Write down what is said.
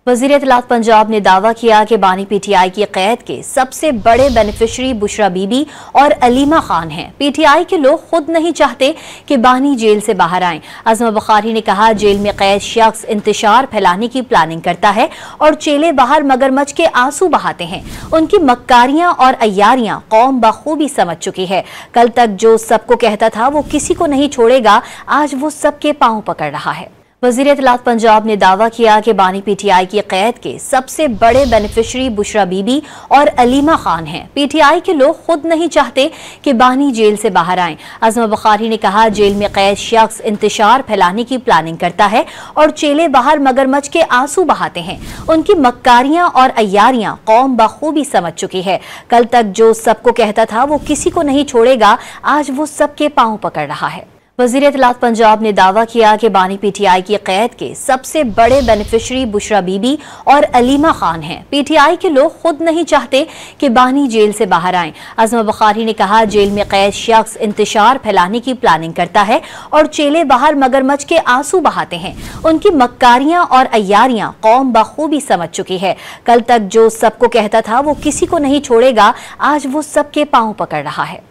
वज़ीर इत्तलात पंजाब ने दावा किया कि बानी पीटीआई की क़ैद के सबसे बड़े बेनिफिशरी बुशरा बीबी और अलीमा खान हैं। पीटीआई के लोग खुद नहीं चाहते कि बानी जेल से बाहर आएं। अज़मा बुखारी ने कहा, जेल में कैद शख्स इंतशार फैलाने की प्लानिंग करता है और चेले बाहर मगरमच्छ के आंसू बहाते हैं। उनकी मक्कारियां और अय्यारियां कौम बखूबी समझ चुकी है। कल तक जो सबको कहता था वो किसी को नहीं छोड़ेगा, आज वो सबके पांव पकड़ रहा है। वज़ीर इत्तलात पंजाब ने दावा किया कि बानी पीटीआई की क़ैद के सबसे बड़े बेनिफिशरी बुशरा बीबी और अलीमा खान हैं। पीटीआई के लोग खुद नहीं चाहते कि बानी जेल से बाहर आएं। अज़मा बुखारी ने कहा, जेल में कैद शख्स इंतशार फैलाने की प्लानिंग करता है और चेले बाहर मगरमच्छ के आंसू बहाते हैं। उनकी मक्कारियां और अय्यारियां कौम बखूबी समझ चुकी है। कल तक जो सबको कहता था वो किसी को नहीं छोड़ेगा, आज वो सबके पांव पकड़ रहा है। वज़ीर इत्तलात पंजाब ने दावा किया कि बानी पीटीआई की क़ैद के सबसे बड़े बेनिफिशरी बुशरा बीबी और अलीमा खान हैं। पीटीआई के लोग खुद नहीं चाहते कि बानी जेल से बाहर आएं। अज़मा बुखारी ने कहा, जेल में कैद शख्स इंतशार फैलाने की प्लानिंग करता है और चेले बाहर मगरमच्छ के आंसू बहाते हैं। उनकी मक्कारियां और अय्यारियां कौम बखूबी समझ चुकी है। कल तक जो सबको कहता था वो किसी को नहीं छोड़ेगा, आज वो सबके पांव पकड़ रहा है।